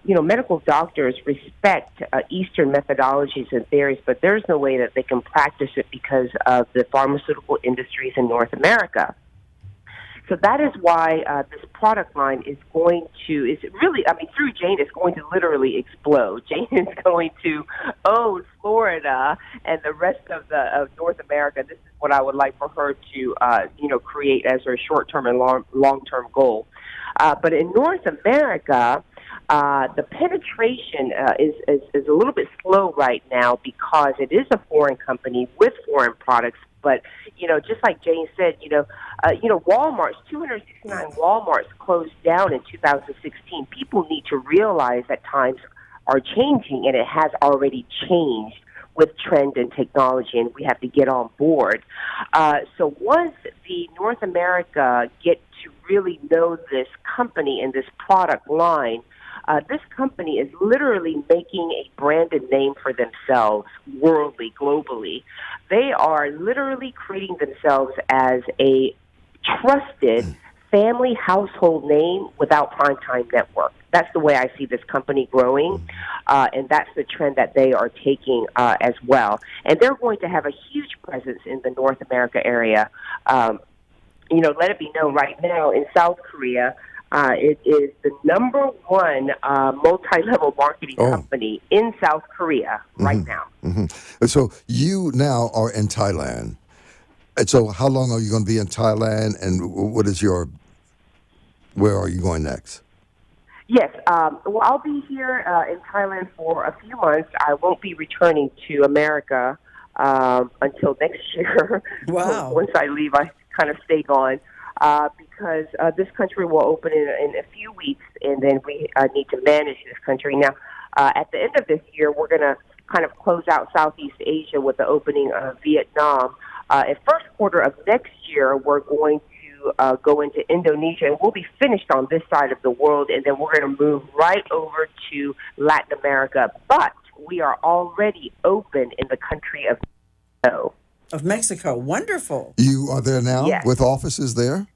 medical doctors respect Eastern methodologies and theories, but there's no way that they can practice it because of the pharmaceutical industries in North America. So that is why this product line is through Jane, it's going to literally explode. Jane is going to own Florida and the rest of North America. This is what I would like for her to, create as her short-term and long-term goal. But in North America, the penetration is a little bit slow right now because it is a foreign company with foreign products. But, just like Jane said, Walmart's, 269 Walmarts closed down in 2016. People need to realize that times are changing, and it has already changed with trend and technology, and we have to get on board. So once the North America get to really know this company and this product line, this company is literally making a branded name for themselves worldly, globally. They are literally creating themselves as a trusted family household name without primetime network. That's the way I see this company growing, and that's the trend that they are taking as well. And they're going to have a huge presence in the North America area. Let it be known right now in South Korea, it is the number one multi-level marketing company in South Korea right now. Mm-hmm. So you now are in Thailand. And so how long are you going to be in Thailand, and where are you going next? Yes, well, I'll be here in Thailand for a few months. I won't be returning to America until next year. Wow. Once I leave, I kind of stay gone because this country will open in a few weeks, and then we need to manage this country. Now, at the end of this year, we're going to kind of close out Southeast Asia with the opening of Vietnam. In first quarter of next year, we're going to go into Indonesia, and we'll be finished on this side of the world, and then we're going to move right over to Latin America. But we are already open in the country of Mexico. Of Mexico. Wonderful. You are there now? Yes. With offices there?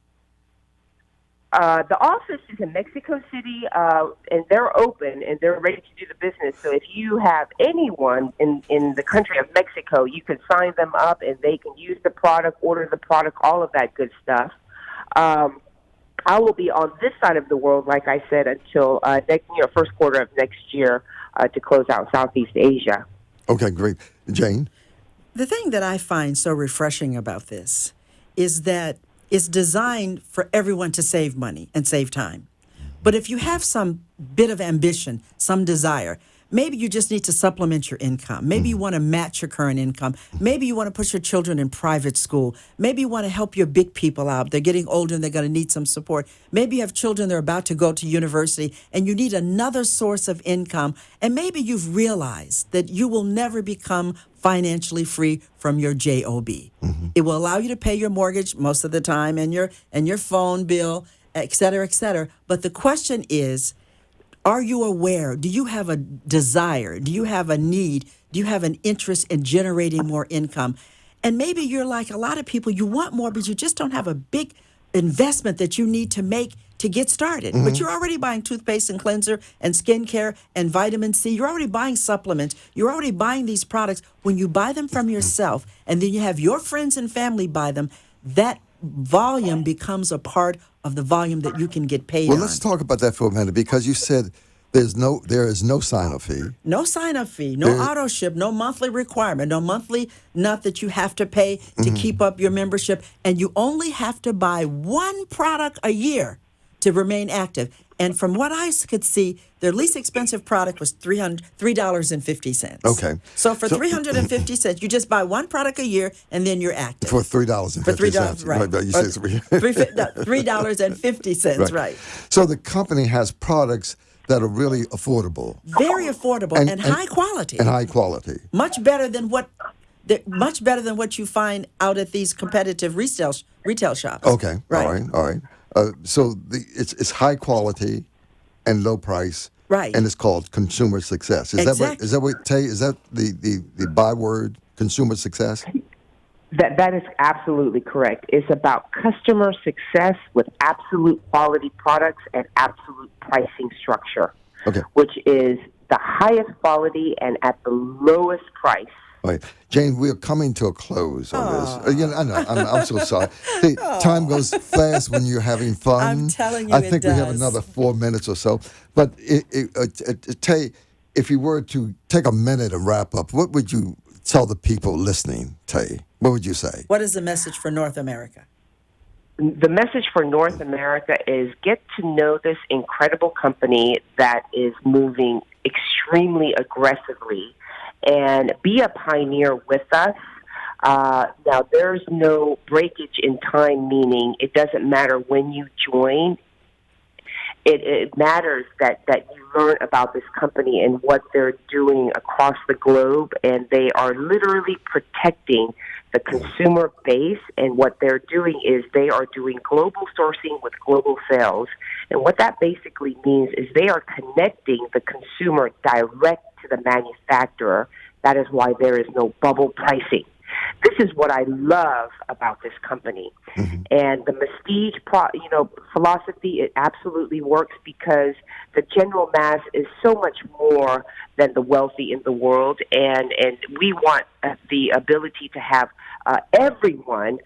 The office is in Mexico City, and they're open, and they're ready to do the business. So if you have anyone in the country of Mexico, you can sign them up, and they can use the product, order the product, all of that good stuff. I will be on this side of the world, like I said, until first quarter of next year to close out Southeast Asia. Okay, great. Jane? The thing that I find so refreshing about this is that it's designed for everyone to save money and save time. But if you have some bit of ambition, some desire, maybe you just need to supplement your income. Maybe you want to match your current income. Maybe you want to put your children in private school. Maybe you want to help your big people out. They're getting older and they're going to need some support. Maybe you have children that are about to go to university and you need another source of income. And maybe you've realized that you will never become financially free from your job. It will allow you to pay your mortgage most of the time and your phone bill, et cetera, et cetera. But the question is, are you aware? Do you have a desire? Do you have a need? Do you have an interest in generating more income? And maybe you're like a lot of people, you want more, but you just don't have a big investment that you need to make to get started. But you're already buying toothpaste and cleanser and skincare and vitamin C. You're already buying supplements. You're already buying these products. When you buy them from yourself and then you have your friends and family buy them, that volume becomes a part of the volume that you can get paid on. Well, let's talk about that for a minute, because you said there is no sign-up fee. No sign-up fee, no auto ship, no monthly requirement, no monthly nut that you have to pay to keep up your membership, and you only have to buy one product a year to remain active. And from what I could see, their least expensive product was $3.50. Okay. So for 350 cents, you just buy one product a year, and then you're active. For $3.50. For $3, right. You said $3.50, right. So the company has products that are really affordable. Very affordable and high quality. And high quality. Much better than what you find out at these competitive retail shops. Okay. Right. All right. So it's high quality and low price. Right. And it's called consumer success. Is that the byword, consumer success? That is absolutely correct. It's about customer success with absolute quality products and absolute pricing structure, which is the highest quality and at the lowest price. Right. Jane, we're coming to a close on this. I know. I'm so sorry. See, time goes fast when you're having fun. I'm telling you, I think we have another 4 minutes or so. But Tay, if you were to take a minute and wrap up, what would you tell the people listening, Tay? What would you say? What is the message for North America? The message for North America is get to know this incredible company that is moving extremely aggressively, and be a pioneer with us. Now, there's no breakage in time, meaning it doesn't matter when you join. It matters that you learn about this company and what they're doing across the globe, and they are literally protecting the consumer base, and what they're doing is they are doing global sourcing with global sales. And what that basically means is they are connecting the consumer direct to the manufacturer. That is why there is no bubble pricing. this is what I love about this company. And the prestige, philosophy, it absolutely works because the general mass is so much more than the wealthy in the world, and we want the ability to have everyone,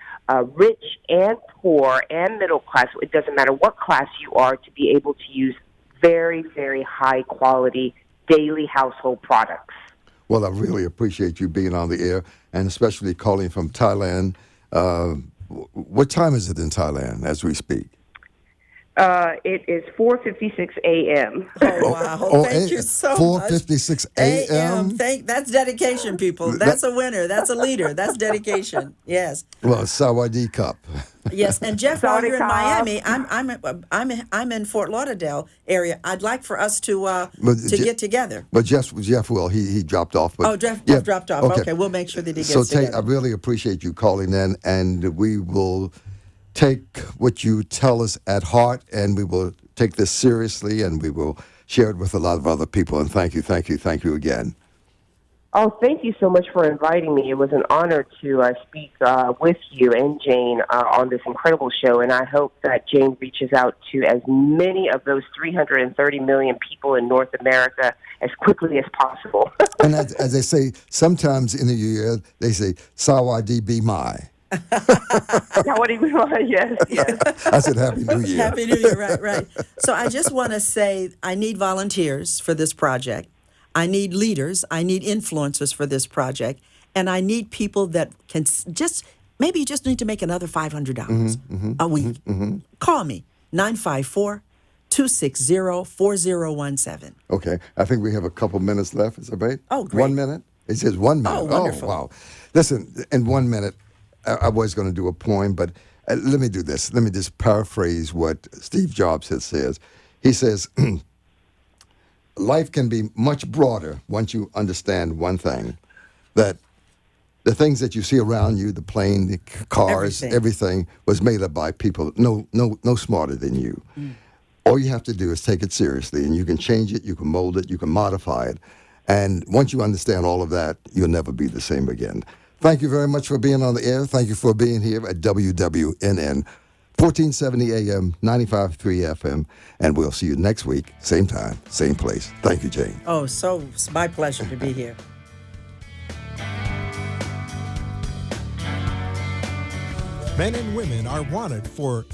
rich and poor and middle class, it doesn't matter what class you are, to be able to use very, very high quality daily household products. Well, I really appreciate you being on the air, and especially calling from Thailand. What time is it in Thailand as we speak? It is 4:56 a.m. Oh, wow. Thank you so much. 4:56 a.m. That's dedication, people. That's a winner. That's a leader. That's dedication. Yes. Well, Sawadee Cup. Yes, and Jeff, while you're in Sawadee Miami, I'm in Fort Lauderdale area. I'd like for us to get together. But Jeff will. He dropped off. But Jeff dropped off. Okay, we'll make sure that he gets together. I really appreciate you calling in, and we will take what you tell us at heart, and we will take this seriously, and we will share it with a lot of other people. And thank you again. Oh, thank you so much for inviting me. It was an honor to speak with you and Jane on this incredible show, and I hope that Jane reaches out to as many of those 330 million people in North America as quickly as possible. And as they say, sometimes in the year, they say, Sawadee be my. Yes. I said Happy New Year. Happy New Year, right. So I just want to say I need volunteers for this project. I need leaders. I need influencers for this project. And I need people that can maybe you just need to make another $500 a week. Call me, 954-260-4017. Okay. I think we have a couple minutes left. Is that right? Oh, great. 1 minute? It says 1 minute. Oh, wonderful. Wow. Listen, in 1 minute, I was going to do a poem, but let me do this. Let me just paraphrase what Steve Jobs says. He says, life can be much broader once you understand one thing, that the things that you see around you, the plane, the cars, everything was made up by people no smarter than you. All you have to do is take it seriously, and you can change it, you can mold it, you can modify it. And once you understand all of that, you'll never be the same again. Thank you very much for being on the air. Thank you for being here at WWNN, 1470 AM, 95.3 FM. And we'll see you next week, same time, same place. Thank you, Jane. Oh, it's my pleasure to be here. Men and women are wanted for